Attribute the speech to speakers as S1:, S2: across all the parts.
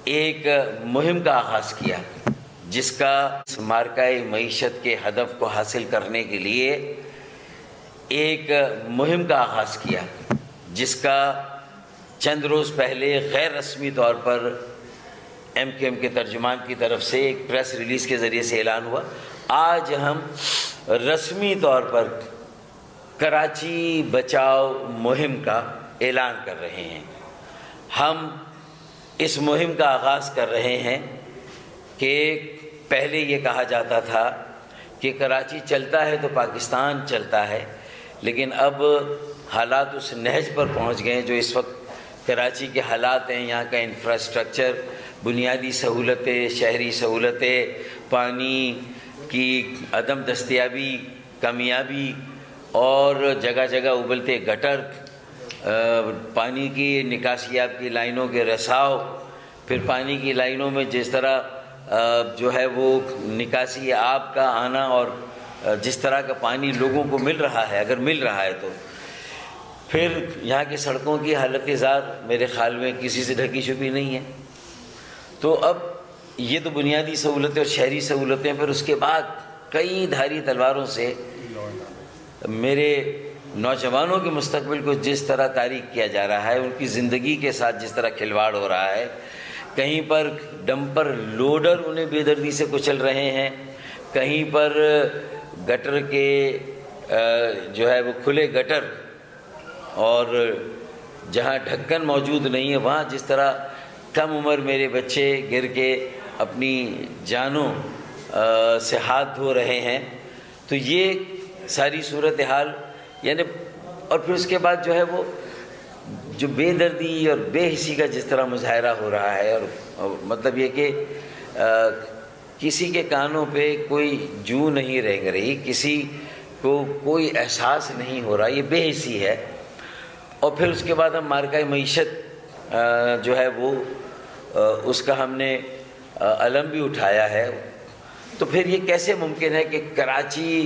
S1: ایک مہم کا آغاز کیا جس کا مارکہ معیشت کے ہدف کو حاصل کرنے کے لیے ایک مہم کا آغاز کیا جس کا چند روز پہلے غیر رسمی طور پر ایم کیو ایم کے ترجمان کی طرف سے ایک پریس ریلیز کے ذریعے سے اعلان ہوا۔ آج ہم رسمی طور پر کراچی بچاؤ مہم کا اعلان کر رہے ہیں۔ ہم اس مہم کا آغاز کر رہے ہیں کہ پہلے یہ کہا جاتا تھا کہ کراچی چلتا ہے تو پاکستان چلتا ہے، لیکن اب حالات اس نہج پر پہنچ گئے جو اس وقت کراچی کے حالات ہیں۔ یہاں کا انفراسٹرکچر، بنیادی سہولتیں، شہری سہولتیں، پانی کی عدم دستیابی، کمیابی اور جگہ جگہ ابلتے گٹر، پانی کی نکاسیاب کی لائنوں کے رساؤ، پھر پانی کی لائنوں میں جس طرح جو ہے وہ نکاسی آب کا آنا اور جس طرح کا پانی لوگوں کو مل رہا ہے، اگر مل رہا ہے تو پھر یہاں کی سڑکوں کی حالت زار میرے خیال میں کسی سے ڈھکی چھپی نہیں ہے۔ تو اب یہ تو بنیادی سہولتیں اور شہری سہولتیں، پھر اس کے بعد کئی دھاری تلواروں سے میرے نوجوانوں کے مستقبل کو جس طرح تاریک کیا جا رہا ہے، ان کی زندگی کے ساتھ جس طرح کھلواڑ ہو رہا ہے، کہیں پر ڈمپر لوڈر انہیں بے دردی سے کچل رہے ہیں، کہیں پر گٹر کے جو ہے وہ کھلے گٹر اور جہاں ڈھکن موجود نہیں ہے وہاں جس طرح کم عمر میرے بچے گر کے اپنی جانوں سے ہاتھ دھو رہے ہیں۔ تو یہ ساری صورتحال یعنی، اور پھر اس کے بعد جو ہے وہ جو بے دردی اور بے حسی کا جس طرح مظاہرہ ہو رہا ہے، اور مطلب یہ کہ کسی کے کانوں پہ کوئی جو نہیں رہ رہی، کسی کو کوئی احساس نہیں ہو رہا، یہ بے حسی ہے۔ اور پھر اس کے بعد ہم مارکہ معیشت جو ہے وہ اس کا ہم نے علم بھی اٹھایا ہے۔ تو پھر یہ کیسے ممکن ہے کہ کراچی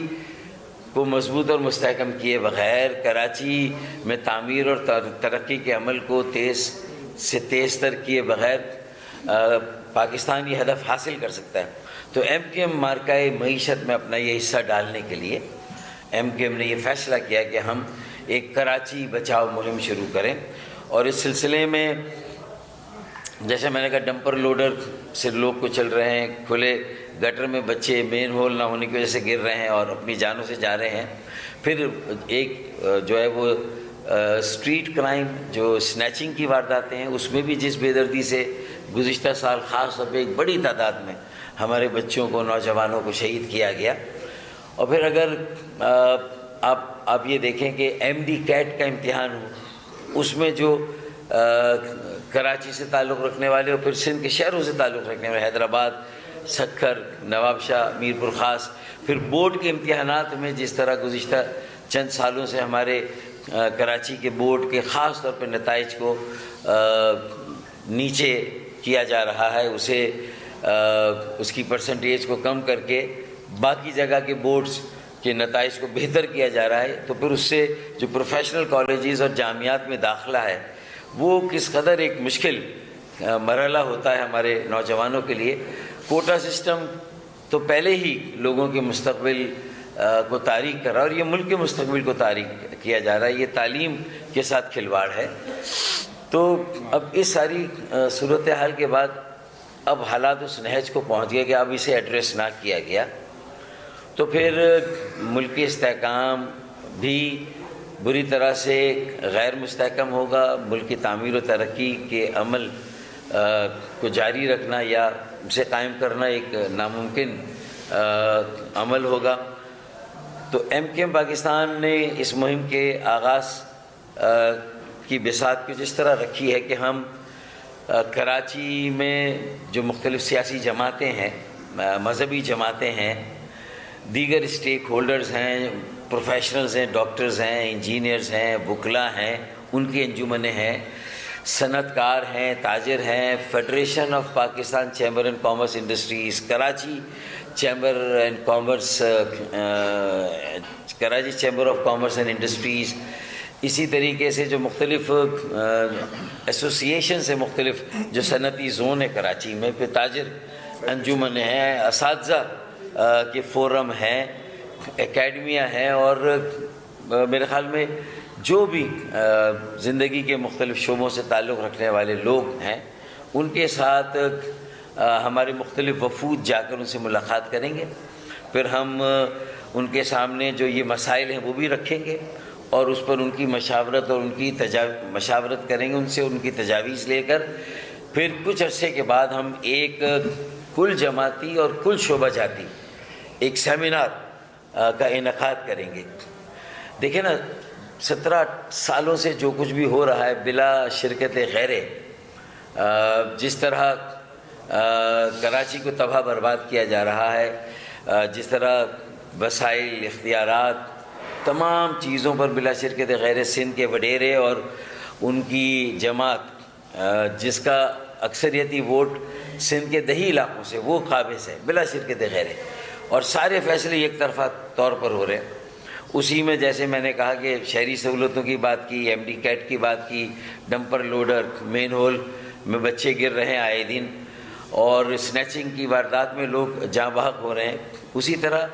S1: کو مضبوط اور مستحکم کیے بغیر، کراچی میں تعمیر اور ترقی کے عمل کو تیز سے تیز تر کیے بغیر پاکستان یہ ہدف حاصل کر سکتا ہے؟ تو ایم کیو ایم مارکہ معیشت میں اپنا یہ حصہ ڈالنے کے لیے ایم کیو ایم نے یہ فیصلہ کیا کہ ہم ایک کراچی بچاؤ مہم شروع کریں، اور اس سلسلے میں جیسے میں نے کہا ڈمپر لوڈر سے لوگ کو چل رہے ہیں، کھلے گٹر میں بچے مین ہول نہ ہونے کی وجہ سے گر رہے ہیں اور اپنی جانوں سے جا رہے ہیں۔ پھر ایک جو ہے وہ اسٹریٹ کرائم جو سنیچنگ کی وارداتیں ہیں، اس میں بھی جس بے دردی سے گزشتہ سال خاص طور پہ ایک بڑی تعداد میں ہمارے بچوں کو، نوجوانوں کو شہید کیا گیا۔ اور پھر اگر آپ یہ دیکھیں کہ ایم ڈی کیٹ کا امتحان ہو، اس میں جو کراچی سے تعلق رکھنے والے اور پھر سندھ کے شہروں سے تعلق رکھنے والے، حیدرآباد، سکھر، نواب شاہ، میرپور خاص، پھر بورڈ کے امتحانات میں جس طرح گزشتہ چند سالوں سے ہمارے کراچی کے بورڈ کے خاص طور پہ نتائج کو نیچے کیا جا رہا ہے، اس کی پرسنٹیج کو کم کر کے باقی جگہ کے بورڈز کے نتائج کو بہتر کیا جا رہا ہے، تو پھر اس سے جو پروفیشنل کالجز اور جامعات میں داخلہ ہے وہ کس قدر ایک مشکل مرحلہ ہوتا ہے ہمارے نوجوانوں کے لیے۔ کوٹا سسٹم تو پہلے ہی لوگوں کے مستقبل کو تاریک کر رہا ہے، اور یہ ملک کے مستقبل کو تاریک کیا جا رہا ہے، یہ تعلیم کے ساتھ کھلواڑ ہے۔ تو اب اس ساری صورتحال کے بعد اب حالات اس نہج کو پہنچ گئے کہ اب اسے ایڈریس نہ کیا گیا تو پھر ملکی استحکام بھی بری طرح سے غیر مستحکم ہوگا، ملک کی تعمیر و ترقی کے عمل کو جاری رکھنا یا اسے قائم کرنا ایک ناممکن عمل ہوگا۔ تو ایم کیو ایم پاکستان نے اس مہم کے آغاز کی بساط کو جس طرح رکھی ہے کہ ہم کراچی میں جو مختلف سیاسی جماعتیں ہیں، مذہبی جماعتیں ہیں، دیگر اسٹیک ہولڈرز ہیں، پروفیشنلز ہیں، ڈاکٹرز ہیں، انجینئرز ہیں، وکلاء ہیں، ان کی انجمنیں ہیں، صنعت کار ہیں، تاجر ہیں، federation of Pakistan chamber and commerce industries, Karachi chamber of commerce and industries, اسی طریقے سے جو مختلف ایسوسیشن سے مختلف جو صنعتی زون ہے کراچی میں، پھر تاجر انجمن ہیں، اساتذہ کے فورم ہیں، اکیڈمیاں ہیں، اور میرے خیال میں جو بھی زندگی کے مختلف شعبوں سے تعلق رکھنے والے لوگ ہیں، ان کے ساتھ ہمارے مختلف وفود جا کر ان سے ملاقات کریں گے. پھر ہم ان کے سامنے جو یہ مسائل ہیں وہ بھی رکھیں گے، اور اس پر ان کی مشاورت اور ان کی مشاورت کریں گے، ان سے ان کی تجاویز لے کر. پھر کچھ عرصے کے بعد ہم ایک کل جماعتی اور کل شعبہ جاتی ایک سیمینار کا انعقاد کریں گے. دیکھیں نا، 17 سالوں سے جو کچھ بھی ہو رہا ہے بلا شرکت غیرے، جس طرح کراچی کو تباہ برباد کیا جا رہا ہے، جس طرح وسائل، اختیارات، تمام چیزوں پر بلا شرکت غیر سندھ کے وڈیرے اور ان کی جماعت، جس کا اکثریتی ووٹ سندھ کے دیہی علاقوں سے وہ قابض ہے بلا شرکت غیرے، اور سارے فیصلے یک طرفہ طور پر ہو رہے ہیں. اسی میں جیسے میں نے کہا کہ شہری سہولتوں کی بات کی، ایم ڈی کیٹ کی بات کی، ڈمپر لوڈر، مین ہول میں بچے گر رہے ہیں آئے دن، اور اسنیچنگ کی واردات میں لوگ جاں بحق ہو رہے ہیں. اسی طرح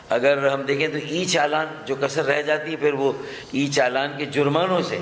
S1: اگر ہم دیکھیں تو ای چالان جو کسر رہ جاتی ہے، پھر وہ ای چالان کے جرمانوں سے